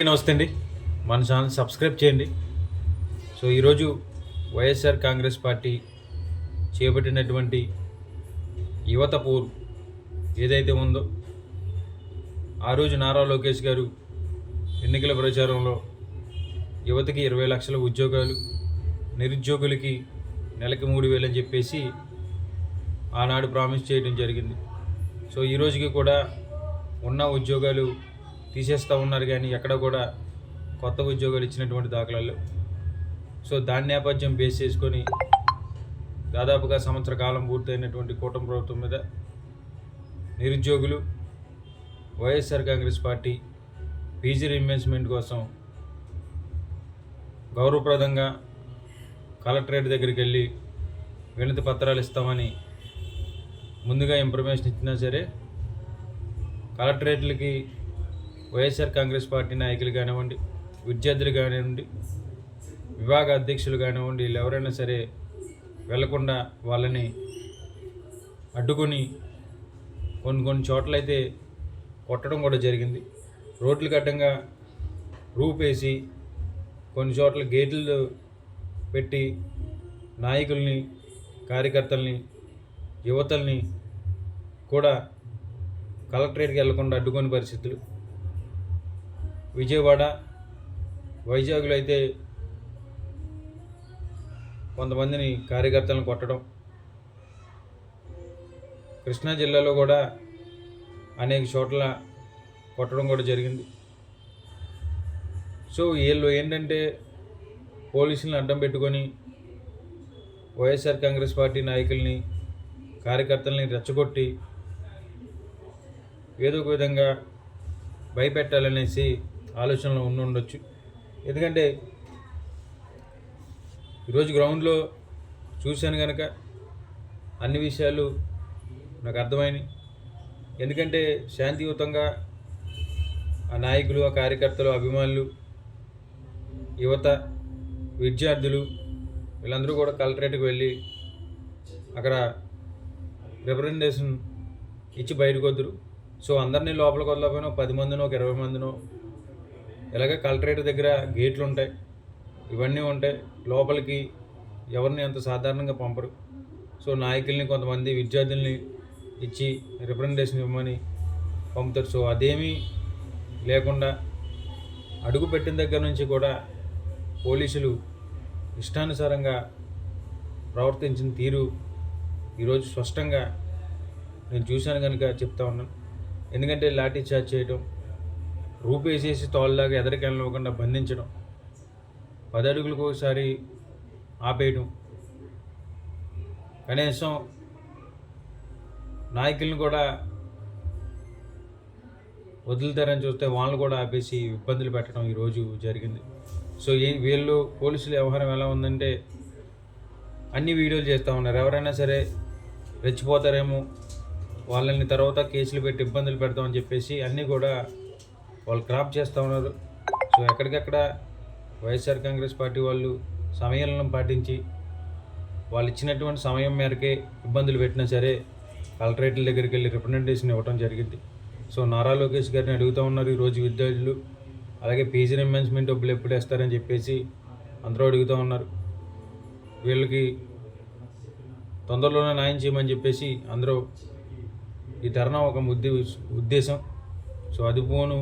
నమస్తే అండి. మన ఛానల్ సబ్స్క్రైబ్ చేయండి. సో ఈరోజు వైఎస్ఆర్ కాంగ్రెస్ పార్టీ చేపట్టినటువంటి యువత పోరు ఏదైతే ఉందో, ఆ రోజు నారా లోకేష్ గారు ఎన్నికల ప్రచారంలో యువతకి 20 లక్షల ఉద్యోగాలు, నిరుద్యోగులకి నెలకి 3,000 అని చెప్పేసి ఆనాడు ప్రామిస్ చేయడం జరిగింది. సో ఈ రోజుకి కూడా ఉన్న ఉద్యోగాలు తీసేస్తూ ఉన్నారు, కానీ ఎక్కడ కూడా కొత్త ఉద్యోగాలు ఇచ్చినటువంటి దాఖలాలు. సో దాని నేపథ్యం బేస్ చేసుకొని దాదాపుగా సంవత్సర కాలం పూర్తయినటువంటి కూటమి ప్రభుత్వం మీద నిరుద్యోగులు YSR Congress party PG reinvestment కోసం గౌరవప్రదంగా కలెక్టరేట్ దగ్గరికి వెళ్ళి వినతి పత్రాలు ఇస్తామని ముందుగా ఇన్ఫర్మేషన్ ఇచ్చినా సరే, కలెక్టరేట్లకి వైఎస్ఆర్ కాంగ్రెస్ పార్టీ నాయకులు కానివ్వండి, విద్యార్థులు కానివ్వండి, విభాగ అధ్యక్షులు కానివ్వండి, వీళ్ళు ఎవరైనా సరే వెళ్లకుండా వాళ్ళని అడ్డుకొని కొన్ని చోట్లయితే కొట్టడం కూడా జరిగింది. రోడ్లకు అడ్డంగా రూపేసి కొన్ని చోట్ల గేట్లు పెట్టి నాయకుల్ని, కార్యకర్తల్ని, యువతల్ని కూడా కలెక్టరేట్కి వెళ్లకుండా అడ్డుకొని పరిస్థితులు. విజయవాడ, వైజాగ్లో అయితే కొంతమందిని కార్యకర్తలను కొట్టడం, కృష్ణా జిల్లాలో కూడా అనేక చోట్ల కొట్టడం కూడా జరిగింది. సో వీళ్ళు ఏంటంటే పోలీసులను అడ్డం పెట్టుకొని వైఎస్ఆర్ కాంగ్రెస్ పార్టీ నాయకుల్ని, కార్యకర్తల్ని రెచ్చగొట్టి ఏదో ఒక విధంగా భయపెట్టాలనేసి ఆలోచనలో ఉండొచ్చు. ఎందుకంటే ఈరోజు గ్రౌండ్లో చూశాను కనుక అన్ని విషయాలు నాకు అర్థమైనాయి. ఎందుకంటే శాంతియుతంగా ఆ నాయకులు, ఆ కార్యకర్తలు, అభిమానులు, యువత, విద్యార్థులు వీళ్ళందరూ కూడా కలెక్టరేట్కి వెళ్ళి అక్కడ రిప్రజెంటేషన్ ఇచ్చి బయటకు వద్దురు. సో అందరినీ లోపలికి వదలకపోయినా 10 మందినో, 20 మందినో ఇలాగే కలెక్టరేట్ దగ్గర గేట్లు ఉంటాయి, ఇవన్నీ ఉంటాయి. లోపలికి ఎవరిని అంత సాధారణంగా పంపరు. సో నాయకుల్ని, కొంతమంది విద్యార్థుల్ని ఇచ్చి రిప్రజెంటేషన్ ఇవ్వమని పంపుతారు. సో అదేమీ లేకుండా అడుగు పెట్టిన దగ్గర నుంచి కూడా పోలీసులు ఇష్టానుసారంగా ప్రవర్తించిన తీరు ఈరోజు స్పష్టంగా నేను చూశాను కనుక చెప్తా ఉన్నాను. ఎందుకంటే లాఠీ చార్జ్ చేయడం, రూపేసేసి తోళ్ళలాగా ఎదరికి వెళ్ళనివ్వకుండా బంధించడం, 10 అడుగులకు ఒకసారి ఆపేయడం, కనీసం నాయకులను కూడా వదులుతారని చూస్తే వాళ్ళని కూడా ఆపేసి ఇబ్బందులు పెట్టడం ఈరోజు జరిగింది. సో వీళ్ళు పోలీసుల వ్యవహారం ఎలా ఉందంటే అన్ని వీడియోలు చేస్తూ ఉన్నారు. ఎవరైనా సరే రెచ్చిపోతారేమో, వాళ్ళని తర్వాత కేసులు పెట్టి ఇబ్బందులు పెడతామని చెప్పేసి అన్నీ కూడా వాళ్ళు క్రాప్ చేస్తూ ఉన్నారు. సో ఎక్కడికక్కడ వైఎస్ఆర్ కాంగ్రెస్ పార్టీ వాళ్ళు సమయాలను పాటించి వాళ్ళు ఇచ్చినటువంటి సమయం మేరకే ఇబ్బందులు పెట్టినా సరే కలెక్టరేట్ల దగ్గరికి వెళ్ళి రిప్రజెంటేషన్ ఇవ్వడం జరిగింది. సో నారా లోకేష్ గారిని అడుగుతూ ఉన్నారు ఈరోజు విద్యార్థులు. అలాగే పీజీ రీఇన్వెస్ట్మెంట్ డబ్బులు ఎప్పుడు వేస్తారని చెప్పేసి అందరూ అడుగుతూ ఉన్నారు. వీళ్ళకి తొందరలోనే న్యాయం చేయమని చెప్పేసి అందరూ ఈ ధర్నా ఒక ఉద్దేశం. సో అది పోను